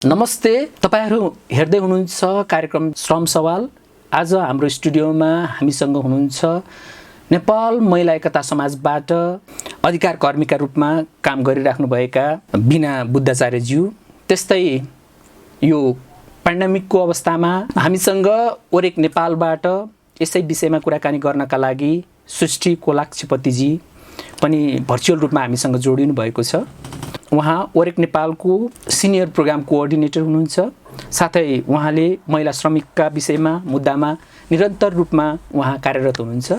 नमस्ते, तपाईहरु हेर्दै हुनुहुन्छ कार्यक्रम श्रम सवाल। आज हाम्रो स्टुडियोमा हामीसँग हुनुहुन्छ नेपाल महिला एकता समाजबाट अधिकार कर्मीका रूपमा काम गरिराख्नु भएका बिना बुद्धाचार्यज्यू। त्यस्तै यो पेन्डेमिकको अवस्थामा हामीसँग ओरेक नेपालबाट यसै विषयमा कुराकानी गर्नका लागि सृष्टि कोलाक्षपतिजी पनि भर्चुअल रूपमा हामीसँग जोडिनु भएको छ। उहाँ ओरेक नेपालको सिनियर प्रोग्राम कोअर्डिनेटर हुनुहुन्छ। साथै उहाँले महिला श्रमिकका विषयमा मुद्दामा निरन्तर रूपमा उहाँ कार्यरत हुनुहुन्छ।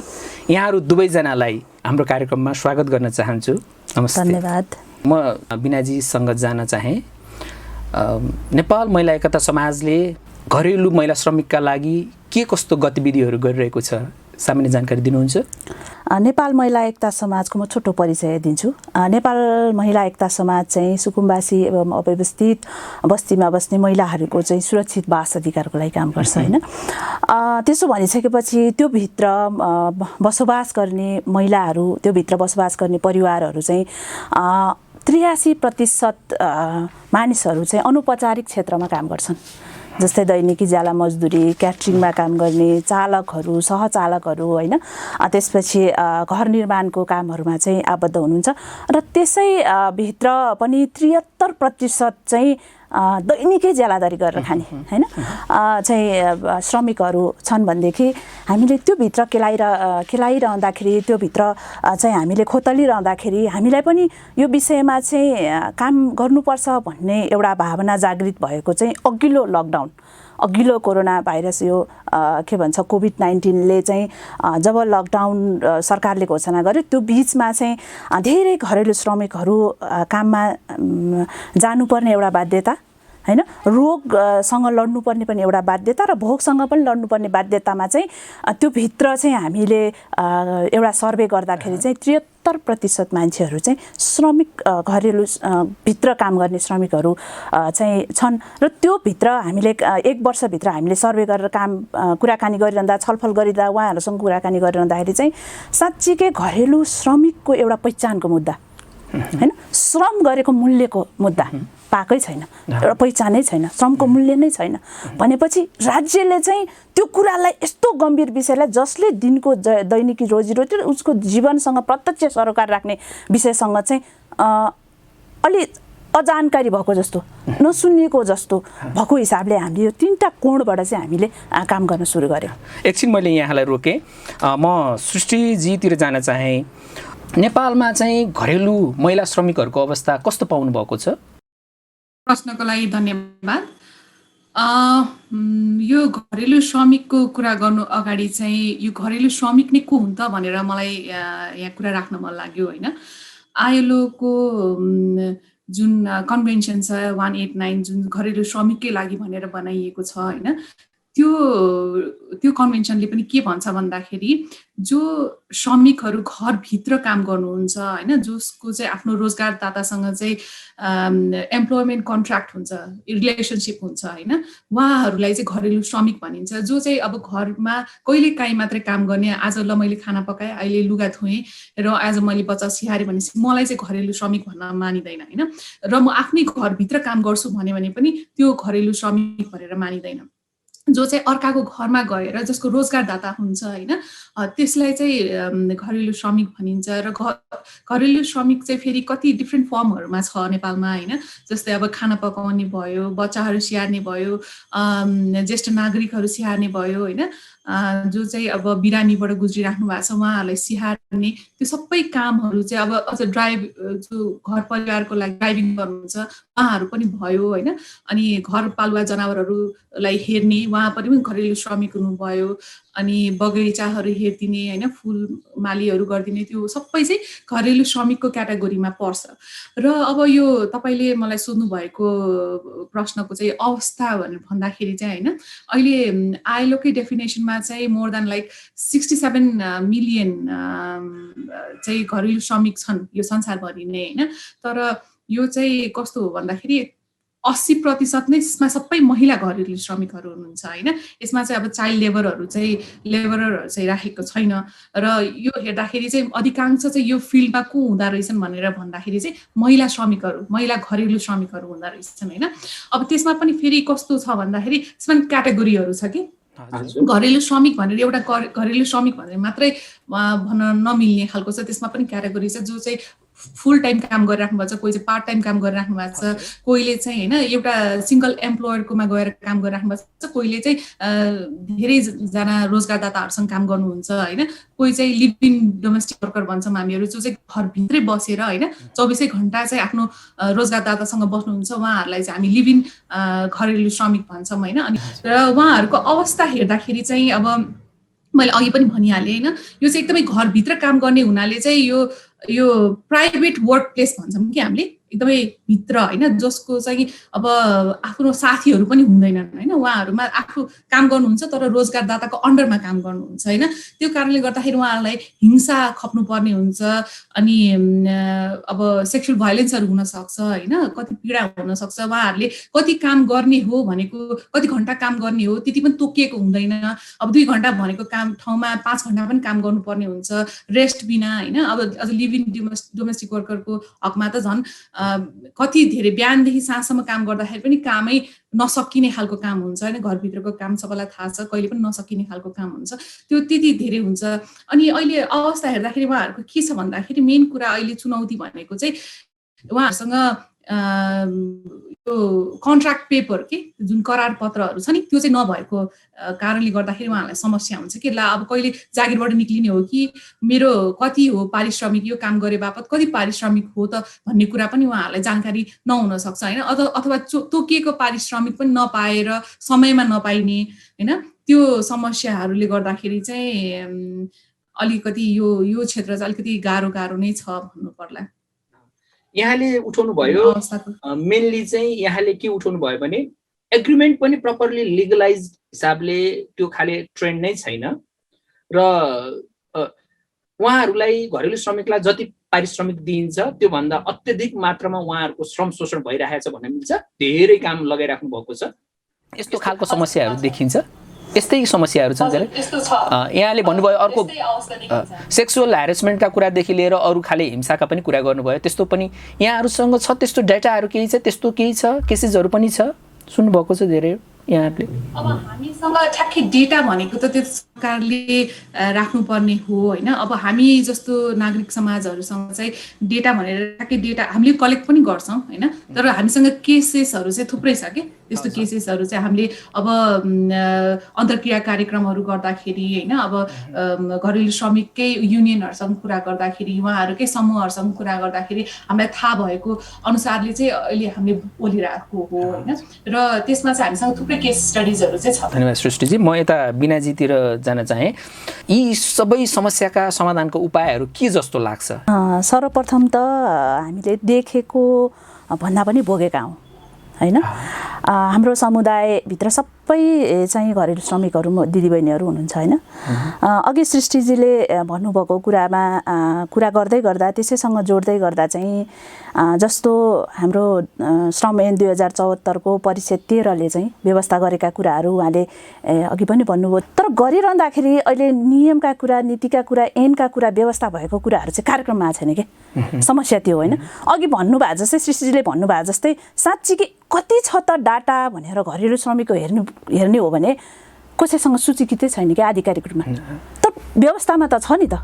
यहाँहरू दुवैजनालाई हाम्रो कार्यक्रममा स्वागत गर्न चाहन्छु। नमस्ते। धन्यवाद। म बिनाजीसँग जान चाहे। नेपाल महिला एकता समाजले घरेलु महिला श्रमिकका लागि के कस्तो गतिविधिहरू गरिरहेको छ, सामान्य जानकारी दिनुहुन्छ? नेपाल महिला एकता समाजको म छोटो परिचय दिन्छु। नेपाल महिला एकता समाज चाहिँ सुकुम्बासी एवं अव्यवस्थित बस्तीमा बस्ने महिलाहरूको चाहिँ सुरक्षित वास अधिकारको लागि काम गर्छ हैन। त्यसो भनिसकेपछि त्यो भित्र बसोबास गर्ने महिलाहरू, त्यो भित्र बसोबास गर्ने परिवारहरू चाहिँ 83% मानिसहरू चाहिँ अनौपचारिक क्षेत्रमा काम गर्छन्। जस्तै दैनिकी ज्याला मजदुरी, क्याटरिङमा काम गर्ने चालकहरू, सहचालकहरू हैन। त्यसपछि घर निर्माणको कामहरूमा चाहिँ आबद्ध हुनुहुन्छ र त्यसै भित्र पनि 73% चाहिँ दैनिकै ज्यालादारी गरेर खाने हैन चाहिँ श्रमिकहरू छन् भनेदेखि हामीले त्यो भित्र खेलाइरहँदाखेरि, त्यो भित्र चाहिँ हामीले खोतलिरहँदाखेरि हामीलाई पनि यो विषयमा चाहिँ काम गर्नुपर्छ भन्ने एउटा भावना जागृत भएको चाहिँ अघिल्लो कोरोना भाइरस यो के भन्छ कोभिड-19ले चाहिँ जब लकडाउन सरकारले घोषणा गर्यो त्यो बीचमा चाहिँ धेरै घरेलु श्रमिकहरू काममा जानुपर्ने एउटा बाध्यता हैन, रोगसँग लड्नुपर्ने पनि एउटा बाध्यता र भोकसँग पनि लड्नुपर्ने बाध्यतामा चाहिँ त्यो भित्र चाहिँ हामीले एउटा सर्वे गर्दाखेरि चाहिँ 73% मान्छेहरू चाहिँ श्रमिक घरेलु भित्र काम गर्ने श्रमिकहरू चाहिँ छन् र त्यो भित्र हामीले एक वर्षभित्र हामीले सर्वे गरेर कुराकानी गरिरहँदा, छलफल गरिरहँदा, उहाँहरूसँग कुराकानी गरिरहँदाखेरि चाहिँ साँच्चीकै घरेलु श्रमिकको एउटा पहिचानको मुद्दा हैन, श्रम गरेको मूल्यको मुद्दा पाएकै छैन, एउटा पहिचानै छैन, श्रमको मूल्य नै छैन भनेपछि राज्यले चाहिँ त्यो कुरालाई यस्तो गम्भीर विषयलाई जसले दिनको दैनिकी रोजीरोटी र उसको जीवनसँग प्रत्यक्ष सरोकार राख्ने विषयसँग चाहिँ अलि अजानकारी भएको जस्तो, नसुनिएको जस्तो भएको हिसाबले हामीले यो तीनटा कोणबाट चाहिँ हामीले काम गर्न सुरु गर्यौँ। एकछिन मैले यहाँलाई रोकेँ। म सृष्टिजीतिर जान चाहेँ। नेपालमा चाहिँ घरेलु महिला श्रमिकहरूको अवस्था कस्तो पाउनु भएको छ? प्रश्नको लागि धन्यवाद। यो घरेलु श्रमिकको कुरा गर्नु अगाडि चाहिँ यो घरेलु श्रमिक नै को हुन् त भनेर मलाई यहाँ कुरा राख्न मन लाग्यो हैन। आईएलओको जुन कन्भेन्सन छ 189 जुन घरेलु श्रमिककै लागि भनेर बनाइएको छ हैन, त्यो कन्भेन्सनले पनि के भन्छ भन्दाखेरि जो श्रमिकहरू घरभित्र काम गर्नुहुन्छ हैन, जसको चाहिँ आफ्नो रोजगारदातासँग चाहिँ एम्प्लोयमेन्ट कन्ट्र्याक्ट हुन्छ, रिलेसनसिप हुन्छ हैन, उहाँहरूलाई चाहिँ घरेलु श्रमिक भनिन्छ। जो चाहिँ अब घरमा कहिले काहीँ मात्रै काम गर्ने, आज ल मैले खाना पकाएँ, अहिले लुगा धोएँ र आज मैले बच्चा स्याहारेँ भनेपछि मलाई चाहिँ घरेलु श्रमिक भन्न मानिँदैन हैन। र म आफ्नै घरभित्र काम गर्छु भने पनि त्यो घरेलु श्रमिक भनेर मानिँदैन। जो चाहिँ अर्काको घरमा गएर जसको रोजगारदाता हुन्छ हैन, त्यसलाई चाहिँ घरेलु श्रमिक भनिन्छ। र घरेलु श्रमिक चाहिँ फेरि कति डिफ्रेन्ट फर्महरूमा छ नेपालमा हैन। जस्तै अब खाना पकाउने भयो, बच्चाहरू स्याहार्ने भयो, ज्येष्ठ नागरिकहरू स्याहार्ने भयो हैन, जो चाहिँ अब बिरामीबाट गुज्रिराख्नु भएको छ उहाँहरूलाई स्याहार्ने, त्यो सबै कामहरू चाहिँ अब अझ जो घर परिवारको लागि ड्राइभिङ गर्नुहुन्छ उहाँहरू पनि भयो हैन। अनि घरपालुवा जनावरहरूलाई हेर्ने उहाँ पनि घरेलु श्रमिक हुनुभयो। अनि बगैँचाहरू हेरिदिने हैन, फुल मालीहरू गरिदिने, त्यो सबै चाहिँ घरेलु श्रमिकको क्याटेगोरीमा पर्छ। र अब यो तपाईँले मलाई सोध्नु भएको प्रश्नको चाहिँ अवस्था भनेर भन्दाखेरि चाहिँ हैन, अहिले आईएलओकै डेफिनेसनमा चाहिँ मोर देन लाइक 67 मिलियन चाहिँ घरेलु श्रमिक छन् यो संसारभरि नै हैन। तर यो चाहिँ कस्तो हो भन्दाखेरि 80% नै यसमा सबै महिला घरेलु श्रमिकहरू हुनुहुन्छ होइन। यसमा चाहिँ अब चाइल्ड लेबरहरू चाहिँ राखेको छैन र यो हेर्दाखेरि चाहिँ अधिकांश चाहिँ यो फिल्डमा को हुँदा रहेछन् भनेर भन्दाखेरि चाहिँ महिला श्रमिकहरू, महिला घरेलु श्रमिकहरू हुँदा रहेछन् होइन। अब त्यसमा पनि फेरि कस्तो छ भन्दाखेरि त्यसमा क्याटेगोरीहरू छ कि घरेलु श्रमिक भनेर एउटा घरेलु श्रमिक भनेर मात्रै भन्न नमिल्ने खालको छ। त्यसमा पनि क्याटेगोरी छ जो चाहिँ फुल टाइम काम गरिराख्नु भएको छ, कोही चाहिँ पार्ट टाइम काम गरिराख्नु भएको छ, कोहीले चाहिँ होइन एउटा सिङ्गल एम्प्लोयरकोमा गएर काम गरिराख्नु भएको छ, कोहीले चाहिँ धेरैजना रोजगारदाताहरूसँग काम गर्नुहुन्छ होइन। कोही चाहिँ लिभ इन डोमेस्टिक वर्कर भन्छौँ हामीहरू, जो चाहिँ घरभित्रै बसेर होइन 24 घन्टा चाहिँ आफ्नो रोजगारदातासँग बस्नुहुन्छ, उहाँहरूलाई चाहिँ हामी लिभ इन घरेलु श्रमिक भन्छौँ होइन। अनि र उहाँहरूको अवस्था हेर्दाखेरि चाहिँ अब मैले अघि पनि भनिहालेँ होइन, यो चाहिँ एकदमै घरभित्र काम गर्ने हुनाले चाहिँ यो प्राइभेट वर्क प्लेस भन्छौँ कि हामीले, एकदमै भित्र होइन, जसको चाहिँ अब आफ्नो साथीहरू पनि हुँदैनन् होइन। उहाँहरूमा आफू काम गर्नुहुन्छ तर रोजगारदाताको अन्डरमा काम गर्नुहुन्छ होइन। त्यो कारणले गर्दाखेरि उहाँहरूलाई हिंसा खप्नुपर्ने हुन्छ। अनि अब सेक्सुअल भाइलेन्सहरू हुनसक्छ होइन, कति पीडा हुनसक्छ। उहाँहरूले कति काम गर्ने हो भनेको, कति घन्टा काम गर्ने हो त्यति पनि तोकिएको हुँदैन। अब 2 घन्टा भनेको काम ठाउँमा 5 घन्टा पनि काम गर्नुपर्ने हुन्छ रेस्ट बिना होइन। अब अझ लिभ इन डोमेस्टिक वर्करको हकमा त झन् कति धेरै बिहानदेखि साँझसम्म काम गर्दाखेरि पनि कामै नसकिने खालको काम हुन्छ होइन। घरभित्रको काम सबैलाई थाहा छ, कहिले पनि नसकिने खालको काम हुन्छ, त्यो त्यति धेरै हुन्छ। अनि अहिले अवस्था हेर्दाखेरि उहाँहरूको के छ भन्दाखेरि मेन कुरा अहिले चुनौती भनेको चाहिँ उहाँहरूसँग यो कन्ट्र्याक्ट पेपर के जुन करार पत्रहरू छ नि त्यो चाहिँ नभएको कारणले गर्दाखेरि उहाँहरूलाई समस्या हुन्छ कि ल अब कहिले जागिरबाट निक्लिने हो कि मेरो कति हो पारिश्रमिक, यो काम गरे बापत कति पारिश्रमिक हो त भन्ने कुरा पनि उहाँहरूलाई जानकारी नहुन सक्छ होइन। अथवा तोकिएको पारिश्रमिक पनि नपाएर समयमा नपाइने होइन। त्यो समस्याहरूले गर्दाखेरि चाहिँ अलिकति यो क्षेत्र चाहिँ अलिकति गाह्रो नै छ भन्नु पर्ला। यहाँले उठाउनु भयो मेनली चाहिँ यहाँले के उठाउनु भयो भने एग्रिमेन्ट पनि प्रपरली लिगलाइज हिसाबले त्यो खाले ट्रेन्ड नै छैन र उहाँहरूलाई घरेलु श्रमिकलाई जति पारिश्रमिक दिइन्छ त्योभन्दा अत्यधिक मात्रामा उहाँहरूको श्रम शोषण भइरहेको छ भन्न मिल्छ। धेरै काम लगाइराख्नु भएको छ। यस्तो खालको समस्याहरू देखिन्छ, यस्तै समस्याहरू छन् धेरै। यहाँले भन्नुभयो अर्को सेक्सुअल ह्यारेसमेन्टका कुरादेखि लिएर अरू खाले हिंसाका पनि कुरा गर्नुभयो। त्यस्तो पनि यहाँहरूसँग छ, त्यस्तो डाटाहरू केही छ, त्यस्तो केही छ, केसेसहरू पनि छ, सुन्नुभएको छ धेरै यहाँहरूले? अब हामीसँग ठ्याक्कै डेटा भनेको त त्यो सरकारले राख्नुपर्ने हो होइन। अब हामी जस्तो नागरिक समाजहरूसँग चाहिँ डेटा भनेर ठ्याक्कै डेटा हामीले कलेक्ट पनि गर्छौँ होइन। तर हामीसँग केसेसहरू चाहिँ थुप्रै छ कि त्यस्तो केसेसहरू चाहिँ हामीले अब अन्तर्क्रिया कार्यक्रमहरू गर्दाखेरि होइन, अब घरेलु श्रमिककै युनियनहरूसँग कुरा गर्दाखेरि, उहाँहरूकै समूहहरूसँग कुरा गर्दाखेरि हामीलाई थाहा भएको अनुसारले चाहिँ अहिले हामीले बोलिरहेको हो होइन। र त्यसमा चाहिँ हामीसँग थुप्रै केस स्टडिजहरू चाहिँ छ। धन्यवाद सृष्टिजी। म यता बिनाजीतिर जान चाहेँ। यी सबै समस्याका समाधानको उपायहरू के जस्तो लाग्छ? सर्वप्रथम त हामीले देखेको भन्दा पनि भोगेका हौँ होइन। हाम्रो समुदायभित्र सबै चाहिँ घरेलु श्रमिकहरू दिदीबहिनीहरू हुनुहुन्छ होइन। अघि सृष्टिजीले भन्नुभएको कुरामा कुरा गर्दै गर्दा त्यसैसँग जोड्दै गर्दा चाहिँ जस्तो हाम्रो श्रम ऐन 2074 को परिच्छेद 13ले चाहिँ व्यवस्था गरेका कुराहरू उहाँले अघि पनि भन्नुभयो। तर गरिरहँदाखेरि अहिले नियमका कुरा, नीतिका कुरा, ऐनका कुरा, व्यवस्था भएको कुराहरू चाहिँ कार्यक्रममा छैन कि समस्या त्यो होइन। अघि भन्नुभएको जस्तै सृष्टिजीले भन्नुभएको जस्तै साँच्चीकै कति छ त डाटा भनेर घरेलु श्रमिकको हेर्ने हो भने कसैसँग सूचीकृतै छैन कि आधिकारिक रूपमा। तर व्यवस्थामा त छ नि त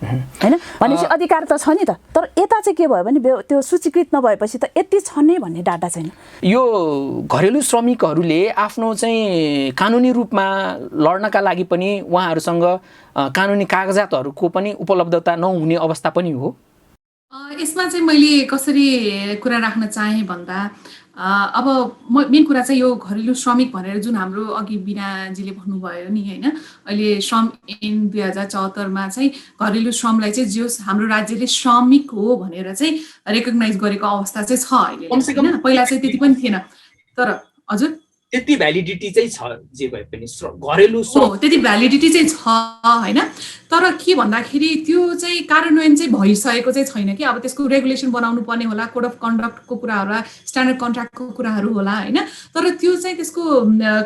होइन, भनेपछि अधिकार त छ नि त। तर यता चाहिँ के भयो भने त्यो सूचीकृत नभएपछि त यति छ नै भन्ने डाटा छैन। यो घरेलु श्रमिकहरूले आफ्नो चाहिँ कानुनी रूपमा लड्नका लागि पनि उहाँहरूसँग कानुनी कागजातहरूको पनि उपलब्धता नहुने अवस्था पनि हो। यसमा चाहिँ मैले कसरी कुरा राख्न चाहेँ भन्दा अब मेन कुरा चाहिँ यो घरेलु श्रमिक भनेर जुन हाम्रो अघि बिनाजीले भन्नुभयो नि होइन, अहिले श्रम ऐन 2074 चाहिँ घरेलु श्रमलाई चाहिँ जो हाम्रो राज्यले श्रमिक हो भनेर चाहिँ रेकग्नाइज गरेको अवस्था चाहिँ छ अहिले होइन। पहिला चाहिँ त्यति पनि थिएन। तर हजुर त्यति भ्यालिडिटी चाहिँ छ जे भए पनि घरेलु हो त्यति भ्यालिडिटी चाहिँ छ होइन तर के भन्दाखेरि त्यो चाहिँ कार्यान्वयन चाहिँ भइसकेको चाहिँ छैन कि अब त्यसको रेगुलेसन बनाउनु पर्ने होला कोड अफ कन्डक्टको कुरा होला स्ट्यान्डर्ड कन्ट्र्याक्टको कुराहरू होला होइन तर त्यो चाहिँ त्यसको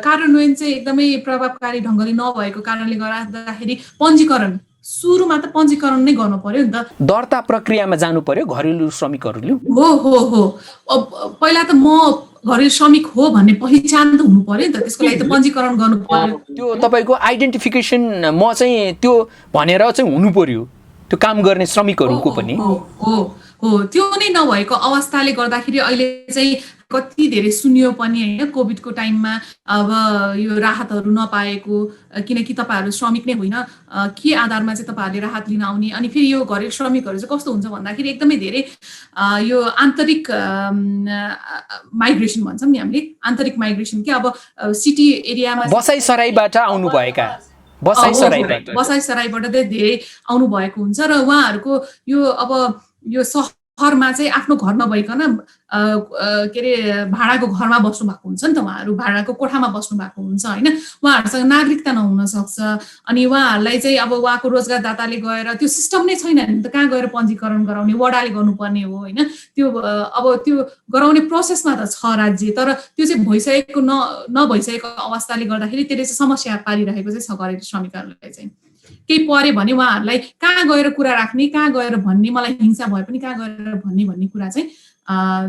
कार्यान्वयन चाहिँ एकदमै प्रभावकारी ढङ्गले नभएको कारणले गर्दाखेरि पञ्जीकरण सुरुमा त पञ्जीकरण नै गर्नु पर्यो नि त दर्ता प्रक्रियामा जानु पर्यो घरेलु श्रमिकहरूले हो पहिला त म घरेलु श्रमिक हो भन्ने पहिचान त हुनु पर्यो नि त त्यसको लागि त पञ्जीकरण गर्नु पर्यो त्यो तपाईँको आइडेन्टिफिकेसन म चाहिँ त्यो भनेर चाहिँ हुनु पर्यो त्यो काम गर्ने श्रमिकहरूको पनि हो त्यो नै नभएको अवस्थाले गर्दाखेरि अहिले चाहिँ कति धेरै सुनियो पनि होइन कोभिडको टाइममा अब यो राहतहरू नपाएको किनकि तपाईँहरू श्रमिक नै होइन के आधारमा चाहिँ तपाईँहरूले राहत लिन आउने अनि फेरि यो घरेलु श्रमिकहरू चाहिँ कस्तो हुन्छ भन्दाखेरि एकदमै धेरै यो आन्तरिक माइग्रेसन भन्छौँ नि हामीले आन्तरिक माइग्रेसन कि अब सिटी एरियामा बसाइसराईबाट आउनुभएका बसाइसराईबाट चाहिँ धेरै आउनु भएको हुन्छ र उहाँहरूको यो अब यो सहरमा चाहिँ आफ्नो घर नभइकन के अरे भाडाको घरमा बस्नु भएको हुन्छ नि त उहाँहरू भाडाको कोठामा बस्नु भएको हुन्छ होइन उहाँहरूसँग नागरिकता नहुन सक्छ अनि उहाँहरूलाई चाहिँ अब उहाँको रोजगारदाताले गएर त्यो सिस्टम नै छैन नि त कहाँ गएर पञ्जीकरण गराउने वडाले गर्नुपर्ने हो होइन त्यो अब त्यो गराउने प्रोसेसमा त छ राज्य तर त्यो चाहिँ भइसकेको नभइसकेको अवस्थाले गर्दाखेरि त्यसले चाहिँ समस्या पारिरहेको चाहिँ छ घरेलु श्रमिकहरूलाई चाहिँ केही पऱ्यो भने उहाँहरूलाई कहाँ गएर कुरा राख्ने कहाँ गएर भन्ने मलाई हिंसा भए पनि कहाँ गएर भन्ने कुरा चाहिँ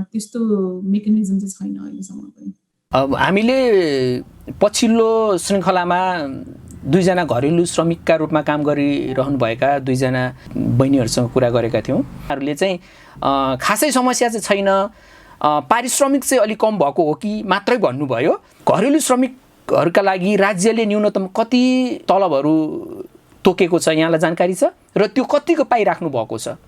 त्यस्तो मेकानिजम चाहिँ छैन अहिलेसम्म पनि अब हामीले पछिल्लो श्रृङ्खलामा दुईजना घरेलु श्रमिकका रूपमा काम गरिरहनुभएका दुईजना बहिनीहरूसँग कुरा गरेका थियौँ उहाँहरूले चाहिँ खासै समस्या चाहिँ छैन पारिश्रमिक चाहिँ अलिक कम भएको हो कि मात्रै भन्नुभयो घरेलु श्रमिकहरूका लागि राज्यले न्यूनतम कति तलबहरू तोकेको छ यहाँलाई जानकारी छ र त्यो कतिको पाइराख्नु भएको छ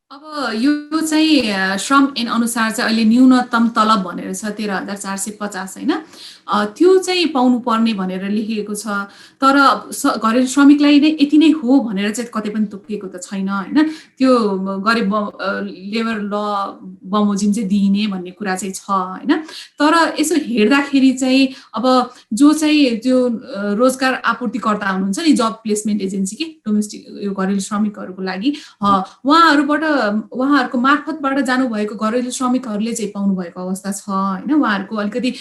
अब यो चाहिँ श्रम ऐन अनुसार चाहिँ अहिले न्यूनतम तलब भनेर छ 13,450 होइन त्यो चाहिँ पाउनु पर्ने भनेर लेखिएको छ तर घरेलु श्रमिकलाई नै यति नै हो भनेर चाहिँ कतै पनि तोकिएको त छैन होइन त्यो गरिब लेबर ल बमोजिम चाहिँ दिइने भन्ने कुरा चाहिँ छ होइन तर यसो हेर्दाखेरि चाहिँ अब जो चाहिँ त्यो रोजगार आपूर्तिकर्ता हुनुहुन्छ नि जब प्लेसमेन्ट एजेन्सी कि डोमेस्टिक यो घरेलु श्रमिकहरूको लागि उहाँहरूको मार्फतबाट जानुभएको घरेलु श्रमिकहरूले चाहिँ पाउनु भएको अवस्था छ होइन उहाँहरूको अलिकति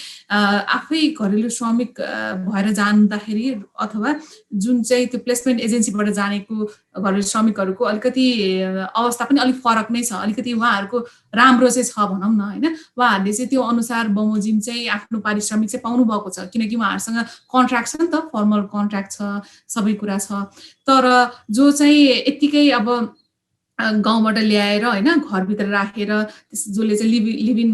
आफै घरेलु श्रमिक भएर जाँदाखेरि अथवा जुन चाहिँ त्यो प्लेसमेन्ट एजेन्सीबाट जानेको घरेलु श्रमिकहरूको अलिकति अवस्था पनि अलिक फरक नै छ अलिकति उहाँहरूको राम्रो चाहिँ छ भनौँ न होइन उहाँहरूले चाहिँ त्यो अनुसार बमोजिम चाहिँ आफ्नो पारिश्रमिक चाहिँ पाउनु भएको छ किनकि उहाँहरूसँग कन्ट्र्याक्ट छ नि त फर्मल कन्ट्र्याक्ट छ सबै कुरा छ तर जो चाहिँ यत्तिकै अब गाउँबाट ल्याएर होइन घरभित्र राखेर जसले चाहिँ लिभिङ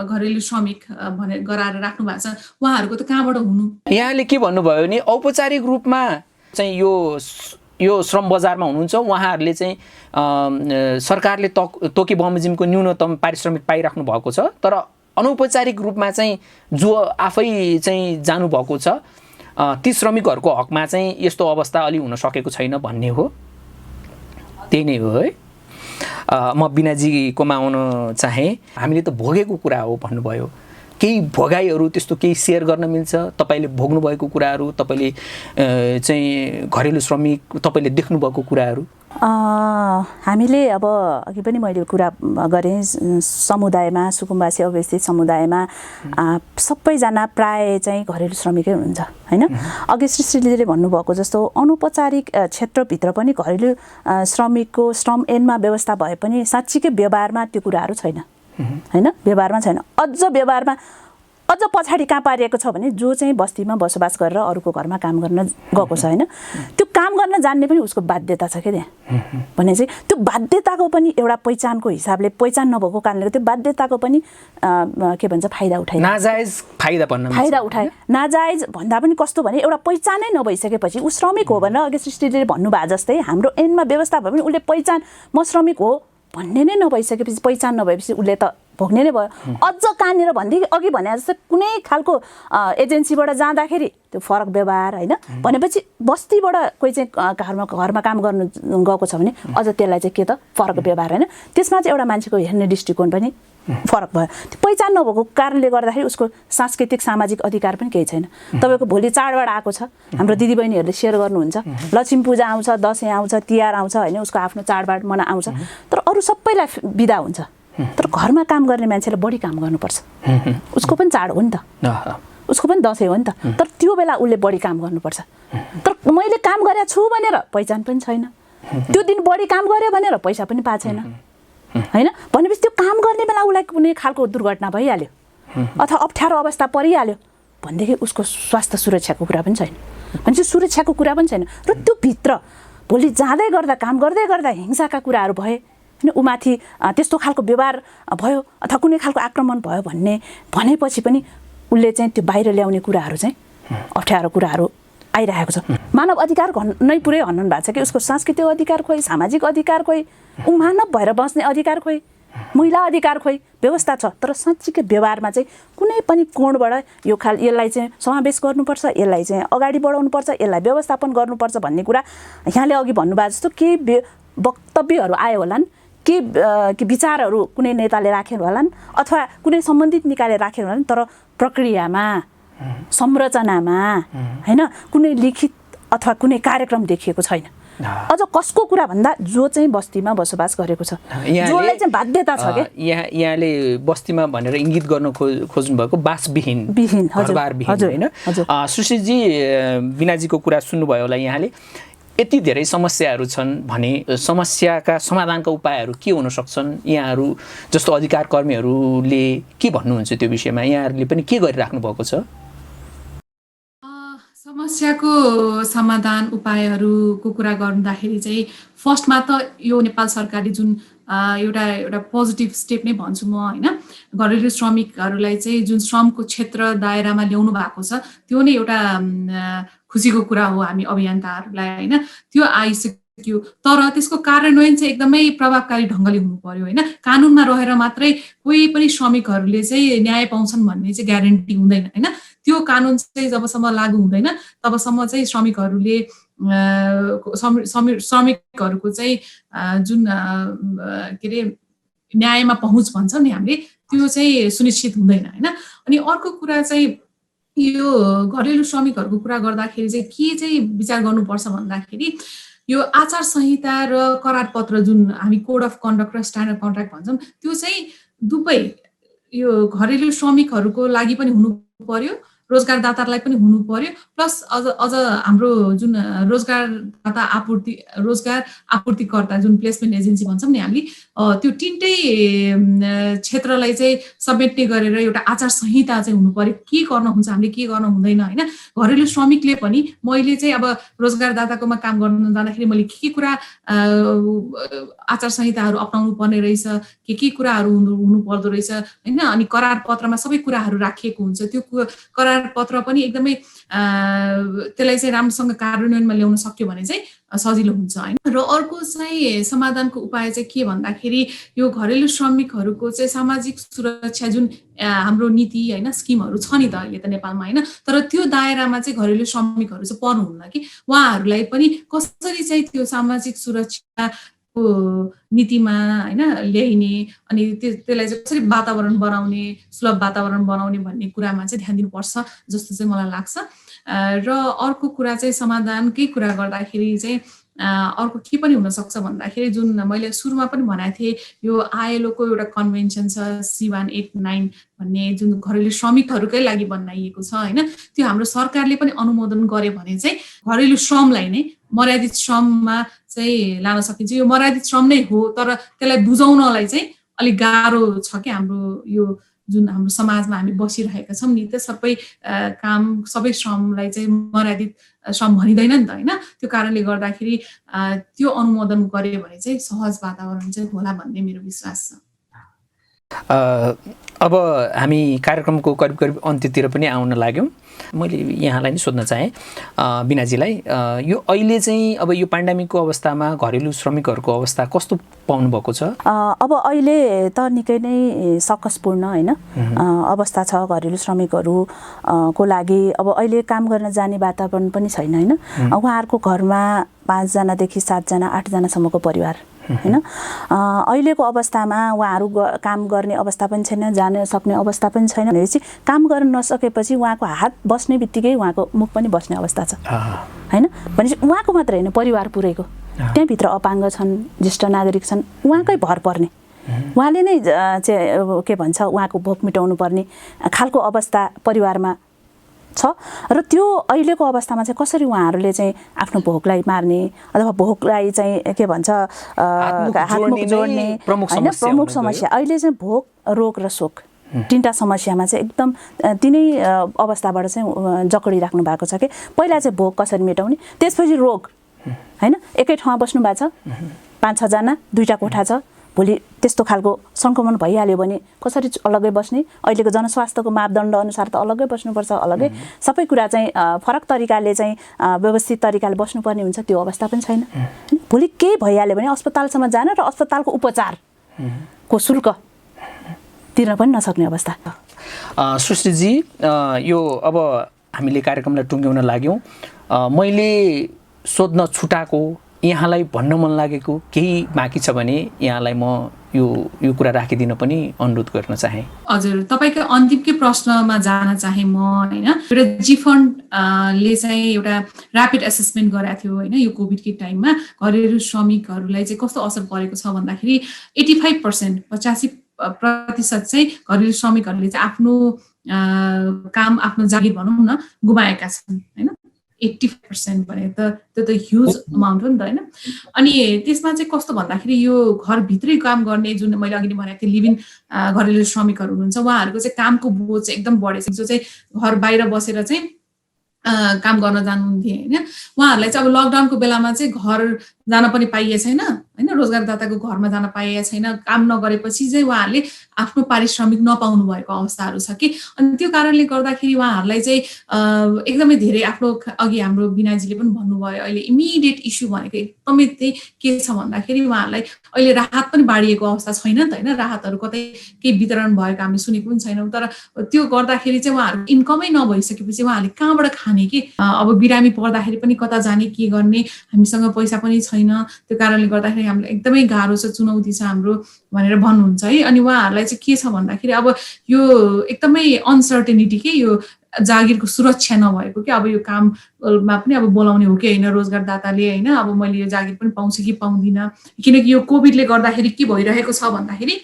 घरेलु श्रमिक भनेर गराएर राख्नु भएको छ उहाँहरूको त कहाँबाट हुनु यहाँले के भन्नुभयो भने औपचारिक रूपमा चाहिँ यो श्रम बजारमा हुनुहुन्छ उहाँहरूले चाहिँ सरकारले तोकी बमोजिमको न्यूनतम पारिश्रमिक पाइराख्नु भएको छ तर अनौपचारिक रूपमा चाहिँ जो आफै चाहिँ जानुभएको छ ती श्रमिकहरूको हकमा चाहिँ यस्तो अवस्था अलि हुन सकेको छैन भन्ने हो त्यही नै हो है म बिनाजीकोमा आउन चाहेँ हामीले त भोगेको कुरा हो भन्नुभयो केही भोगाइहरू त्यस्तो केही सेयर गर्न मिल्छ तपाईँले भोग्नुभएको कुराहरू तपाईँले चाहिँ घरेलु श्रमिक तपाईँले देख्नुभएको कुराहरू हामीले अब अघि पनि मैले कुरा गरेँ समुदायमा सुकुम्बासी अवस्थित समुदायमा सबैजना प्राय चाहिँ घरेलु श्रमिकै हुनुहुन्छ होइन अघि श्रीले भन्नुभएको जस्तो अनौपचारिक क्षेत्रभित्र पनि घरेलु श्रमिकको श्रम ऐनमा व्यवस्था भए पनि साँच्चीकै व्यवहारमा त्यो कुराहरू छैन होइन व्यवहारमा छैन अझ पछाडि कहाँ पारिएको छ भने जो चाहिँ बस्तीमा बसोबास गरेर अरूको घरमा काम गर्न गएको छ होइन त्यो काम गर्न जान्ने पनि उसको बाध्यता छ क्या त्यहाँ भने चाहिँ त्यो बाध्यताको पनि एउटा पहिचानको हिसाबले पहिचान नभएको कारणले त्यो बाध्यताको पनि के भन्छ फाइदा उठाए नाजायज फाइदा उठाए नाजायज भन्दा पनि कस्तो भने एउटा पहिचानै नभइसकेपछि ऊ श्रमिक हो भनेर अघि सृष्टिले भन्नुभएको जस्तै हाम्रो ऐनमा व्यवस्था भयो भने उसले पहिचान म श्रमिक हो भन्ने नै नभइसकेपछि पहिचान नभएपछि उसले त भोग्ने नै भयो। अझ कहाँनिर भनेदेखि अघि भने जस्तै कुनै खालको एजेन्सीबाट जाँदाखेरि त्यो फरक व्यवहार होइन भनेपछि बस्तीबाट कोही चाहिँ घरमा काम गर्नु गएको छ भने अझ त्यसलाई चाहिँ के त फरक व्यवहार होइन, त्यसमा चाहिँ एउटा मान्छेको हेर्ने दृष्टिकोण पनि फरक भयो। त्यो पहिचान नभएको कारणले गर्दाखेरि उसको सांस्कृतिक सामाजिक अधिकार पनि केही छैन। तपाईँको भोलि चाडबाड आएको छ, हाम्रो दिदीबहिनीहरूले सेयर गर्नुहुन्छ, लक्ष्मी पूजा आउँछ, दसैँ आउँछ, तिहार आउँछ होइन, उसको आफ्नो चाडबाड मना आउँछ, तर अरू सबैलाई बिदा हुन्छ, तर घरमा काम गर्ने मान्छेले बढी काम गर्नुपर्छ। उसको पनि चाड हो नि त, उसको पनि दसैँ हो नि त, तर त्यो बेला उसले बढी काम गर्नुपर्छ। तर मैले काम गरेको छु भनेर पहिचान पनि छैन, त्यो दिन बढी काम गर्यो भनेर पैसा पनि पाएको छैन होइन, भनेपछि त्यो काम गर्ने बेला उसलाई कुनै खालको दुर्घटना भइहाल्यो अथवा अप्ठ्यारो अवस्था परिहाल्यो भनेदेखि उसको स्वास्थ्य सुरक्षाको कुरा पनि छैन, भनेपछि सुरक्षाको कुरा पनि छैन। र त्यो भित्र भोलि जाँदै गर्दा काम गर्दै गर्दा हिंसाका कुराहरू भए होइन, उमाथि त्यस्तो खालको व्यवहार भयो अथवा कुनै खालको आक्रमण भयो भनेपछि पनि उसले चाहिँ त्यो बाहिर ल्याउने कुराहरू चाहिँ अप्ठ्यारो कुराहरू आइरहेको छ। मानव अधिकार नै पुरै हनन भएको छ कि उसको सांस्कृतिक अधिकार खोइ, सामाजिक अधिकार खोइ, ऊ मानव भएर बस्ने अधिकार खोइ, महिला अधिकार खोइ, व्यवस्था छ, तर साँच्चीकै व्यवहारमा चाहिँ कुनै पनि कोणबाट यसलाई चाहिँ समावेश गर्नुपर्छ, यसलाई चाहिँ अगाडि बढाउनुपर्छ, यसलाई व्यवस्थापन गर्नुपर्छ भन्ने कुरा यहाँले अघि भन्नुभएको जस्तो केही वक्तव्यहरू आयो होलान्, के विचारहरू कुनै नेताले राखेर होलान् अथवा कुनै सम्बन्धित निकायले राखेर होलान्, तर प्रक्रियामा संरचनामा होइन कुनै लिखित अथवा कुनै कार्यक्रम देखिएको छैन। अझ कसको कुरा भन्दा जो चाहिँ बस्तीमा बसोबास गरेको छ, जसलाई चाहिँ बाध्यता छ के यहाँले बस्तीमा भनेर इङ्गित गर्न खोज्नु भएको बासविहीन घरबारविहीन होइन। सुशीलजी बिनाजीको कुरा सुन्नुभयो होला यहाँले, यति धेरै समस्याहरू छन् भने समस्याका समाधानका उपायहरू के हुन सक्छन्, यहाँहरू जस्तो अधिकार कर्मीहरूले के भन्नुहुन्छ त्यो विषयमा, यहाँहरूले पनि के गरिराख्नु भएको छ? समस्याको समाधान उपायहरूको कुरा गर्दाखेरि चाहिँ फर्स्टमा त यो नेपाल सरकारले जुन एउटा पोजिटिभ स्टेप नै भन्छु म होइन, घरेलु श्रमिकहरूलाई चाहिँ जुन श्रमको क्षेत्र दायरामा ल्याउनु भएको छ त्यो नै एउटा खुसीको कुरा हो हामी अभियन्ताहरूलाई होइन, त्यो आइसक्यो। तर त्यसको कार्यान्वयन चाहिँ एकदमै प्रभावकारी ढङ्गले हुनु पर्यो होइन, कानुनमा रहेर मात्रै कोही पनि श्रमिकहरूले चाहिँ न्याय पाउँछन् भन्ने चाहिँ ग्यारेन्टी हुँदैन होइन। त्यो कानुन चाहिँ जबसम्म लागू हुँदैन तबसम्म चाहिँ श्रमिकहरूले श्रमिकहरूको चाहिँ जुन के अरे न्यायमा पहुँच भन्छौँ नि हामीले, त्यो चाहिँ सुनिश्चित हुँदैन होइन। अनि अर्को कुरा चाहिँ यो घरेलु श्रमिकहरूको कुरा गर्दाखेरि चाहिँ के चाहिँ विचार गर्नुपर्छ भन्दाखेरि यो आचार संहिता र करारपत्र जुन हामी कोड अफ कन्डक्ट र स्ट्यान्डर्ड कन्ट्र्याक्ट भन्छौँ, त्यो चाहिँ दुवै यो घरेलु श्रमिकहरूको लागि पनि हुनु पर्यो, रोजगारदातालाई पनि हुनु पर्यो, प्लस अझ हाम्रो जुन रोजगार आपूर्तिकर्ता जुन प्लेसमेन्ट एजेन्सी भन्छौँ नि हामीले, त्यो तिनटै क्षेत्रलाई चाहिँ समेट्ने गरेर एउटा आचार संहिता चाहिँ हुनु पर्यो, के गर्न हुन्छ हामीले के गर्न हुँदैन होइन। घरेलु श्रमिकले पनि मैले चाहिँ अब रोजगारदाताकोमा काम गर्न जाँदाखेरि मैले के कुरा आचार संहिताहरू अपनाउनु पर्ने रहेछ, के कुराहरू हुनु पर्दो रहेछ होइन। अनि करार पत्रमा सबै कुराहरू राखिएको हुन्छ, त्यो करार पत्र पनि एकदमै त्यसलाई चाहिँ राम्रोसँग कार्यान्वयनमा ल्याउन सक्यो भने चाहिँ सजिलो हुन्छ होइन। र अर्को चाहिँ समाधानको उपाय चाहिँ के भन्दाखेरि यो घरेलु श्रमिकहरूको चाहिँ सामाजिक सुरक्षा जुन हाम्रो नीति होइन स्किमहरू छ नि त अहिले त नेपालमा होइन, तर त्यो दायरामा चाहिँ घरेलु श्रमिकहरू चाहिँ पर्नुहुन्न कि, उहाँहरूलाई पनि कसरी चाहिँ त्यो सामाजिक सुरक्षा नीतिमा होइन ल्याइने अनि त्यसलाई चाहिँ कसरी वातावरण बनाउने, सुलभ वातावरण बनाउने भन्ने कुरामा चाहिँ ध्यान दिनुपर्छ जस्तो चाहिँ मलाई लाग्छ। र अर्को कुरा चाहिँ समाधानकै कुरा गर्दाखेरि चाहिँ अर्को के पनि हुनसक्छ भन्दाखेरि जुन मैले सुरुमा पनि भनेको थिएँ, यो आइएलओको एउटा कन्भेन्सन छ C189 भन्ने जुन घरेलु श्रमिकहरूकै लागि बनाइएको छ होइन, त्यो हाम्रो सरकारले पनि अनुमोदन गर्यो भने चाहिँ घरेलु श्रमलाई नै मर्यादित श्रममा चाहिँ लान सकिन्छ। यो मर्यादित श्रम नै हो तर त्यसलाई बुझाउनलाई चाहिँ अलिक गाह्रो छ कि हाम्रो यो जुन हाम्रो समाजमा हामी बसिरहेका छौँ नि, त्यो सबै काम सबै श्रमलाई चाहिँ मर्यादित श्रम भनिँदैन नि त होइन। त्यो कारणले गर्दाखेरि त्यो अनुमोदन गर्यो भने चाहिँ सहज वातावरण चाहिँ होला भन्ने मेरो विश्वास छ। अब हामी कार्यक्रमको करिब करिब अन्त्यतिर पनि आउन लाग्यौँ। मैले यहाँलाई नै सोध्न चाहेँ बिनाजीलाई, यो अहिले चाहिँ अब यो पेन्डेमिकको अवस्थामा घरेलु श्रमिकहरूको अवस्था कस्तो पाउनु भएको छ? अब अहिले त निकै नै सकसपूर्ण होइन अवस्था छ घरेलु श्रमिकहरू को लागि। अब अहिले काम गर्न जाने वातावरण पनि छैन होइन। उहाँहरूको घरमा 5 जनादेखि 7 जना 8 जनासम्मको परिवार होइन। अहिलेको अवस्थामा उहाँहरू काम गर्ने अवस्था पनि छैन, जान सक्ने अवस्था पनि छैन भनेपछि काम गर्न नसकेपछि उहाँको हात बस्ने बित्तिकै उहाँको मुख पनि बस्ने अवस्था छ होइन। भनेपछि उहाँको मात्र होइन, परिवार पुरैको त्यहाँभित्र अपाङ्ग छन्, ज्येष्ठ नागरिक छन्, उहाँकै भर पर्ने, उहाँले नै चाहिँ के भन्छ उहाँको भोक मिटाउनु पर्ने खालको अवस्था परिवारमा छ। र त्यो अहिलेको अवस्थामा चाहिँ कसरी उहाँहरूले चाहिँ आफ्नो भोकलाई मार्ने अथवा भोकलाई चाहिँ के भन्छ हातमुख जोड्ने होइन प्रमुख समस्या अहिले चाहिँ भोक, रोग र शोक तीनटा समस्यामा चाहिँ एकदम तिनै अवस्थाबाट चाहिँ जकडिराख्नु भएको छ कि पहिला चाहिँ भोक कसरी मेटाउने, त्यसपछि रोग होइन। एकै ठाउँमा बस्नु भएको छ 5-6 जना, 2टा कोठा छ, भोलि त्यस्तो खालको सङ्क्रमण भइहाल्यो भने कसरी अलग्गै बस्ने, अहिलेको जनस्वास्थ्यको मापदण्ड अनुसार त अलग्गै बस्नुपर्छ, अलग्गै सबै कुरा चाहिँ फरक तरिकाले चाहिँ व्यवस्थित तरिकाले बस्नुपर्ने हुन्छ, त्यो अवस्था पनि छैन। भोलि केही भइहाल्यो भने अस्पतालसम्म जान र अस्पतालको उपचारको शुल्क तिर्न पनि नसक्ने अवस्था। सृष्टिजी, यो अब हामीले कार्यक्रमलाई टुङ्ग्याउन लाग्यौँ। मैले सोध्न छुटाएको यहाँलाई भन्न मन लागेको केही बाँकी छ भने यहाँलाई म यो कुरा राखिदिन पनि अनुरोध गर्न चाहेँ। हजुर, तपाईँको अन्तिमकै प्रश्नमा जान चाहेँ म होइन। एउटा जी फन्डले चाहिँ एउटा ऱ्यापिड एसेसमेन्ट गराएको थियो होइन यो कोभिडकै टाइममा घरेलु श्रमिकहरूलाई चाहिँ कस्तो असर परेको छ भन्दाखेरि 85% 85% चाहिँ घरेलु श्रमिकहरूले चाहिँ आफ्नो काम, आफ्नो जागिर भनौँ न गुमाएका छन् होइन। 80% भने त त्यो त ह्युज अमाउन्ट हो नि त होइन। अनि त्यसमा चाहिँ कस्तो भन्दाखेरि यो घरभित्रै काम गर्ने जुन मैले अघि नै भनेको थिएँ लिभ इन घरेलु श्रमिकहरू हुनुहुन्छ, उहाँहरूको चाहिँ कामको बोझ चाहिँ एकदम बढेछ। जो चाहिँ घर बाहिर बसेर चाहिँ काम गर्न जानुहुन्थ्यो होइन, उहाँहरूलाई चाहिँ अब लकडाउनको बेलामा चाहिँ घर जान पनि पाइए छैन होइन, रोजगारदाताको घरमा जान पाइए छैन। काम नगरेपछि चाहिँ उहाँहरूले आफ्नो पारिश्रमिक नपाउनु भएको अवस्थाहरू छ कि। अनि त्यो कारणले गर्दाखेरि उहाँहरूलाई चाहिँ एकदमै धेरै आफ्नो अघि हाम्रो बिनाजीले पनि भन्नुभयो अहिले इमिडिएट इस्यु भनेको एकदमै त्यही के छ भन्दाखेरि उहाँहरूलाई अहिले राहत पनि बाँडिएको अवस्था छैन नि त होइन। राहतहरू कतै केही वितरण भएको हामीले सुनेको पनि छैनौँ। तर त्यो गर्दाखेरि चाहिँ उहाँहरूको इन्कमै नभइसकेपछि उहाँहरूले कहाँबाट खाने कि। अब बिरामी पर्दाखेरि पनि कता जाने, के गर्ने, हामीसँग पैसा पनि छैन। त्यो कारणले गर्दाखेरि हामीलाई एकदमै गाह्रो छ, चुनौती छ हाम्रो भनेर भन्नुहुन्छ है। अनि उहाँहरूलाई चाहिँ के छ भन्दाखेरि अब यो एकदमै अनसर्टेनिटी के यो जागिरको सुरक्षा नभएको कि अब यो काममा पनि अब बोलाउने हो कि होइन रोजगारदाताले होइन, अब मैले यो जागिर पनि पाउँछु कि पाउँदिनँ। किनकि यो कोभिडले गर्दाखेरि के भइरहेको छ भन्दाखेरि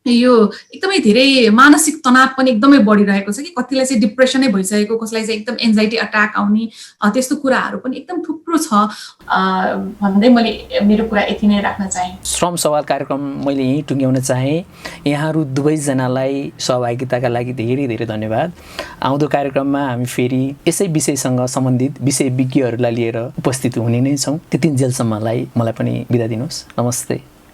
यो एकदमै धेरै मानसिक तनाव पनि एकदमै बढिरहेको छ कि। कतिलाई चाहिँ डिप्रेसनै भइसकेको, कसैलाई चाहिँ एकदम एन्जाइटी अट्याक आउने त्यस्तो कुराहरू पनि एकदम थुप्रो छ भन्दै मैले मेरो कुरा यति नै राख्न चाहेँ। श्रम सवाल कार्यक्रम मैले यहीँ टुङ्ग्याउन चाहेँ। यहाँहरू दुवैजनालाई सहभागिताका लागि धेरै धेरै धन्यवाद। आउँदो कार्यक्रममा हामी फेरि यसै विषयसँग सम्बन्धित विषय विज्ञहरूलाई लिएर उपस्थित हुने नै छौँ। त्यतिन्जेलसम्मलाई मलाई पनि बिदा दिनुहोस्। नमस्ते।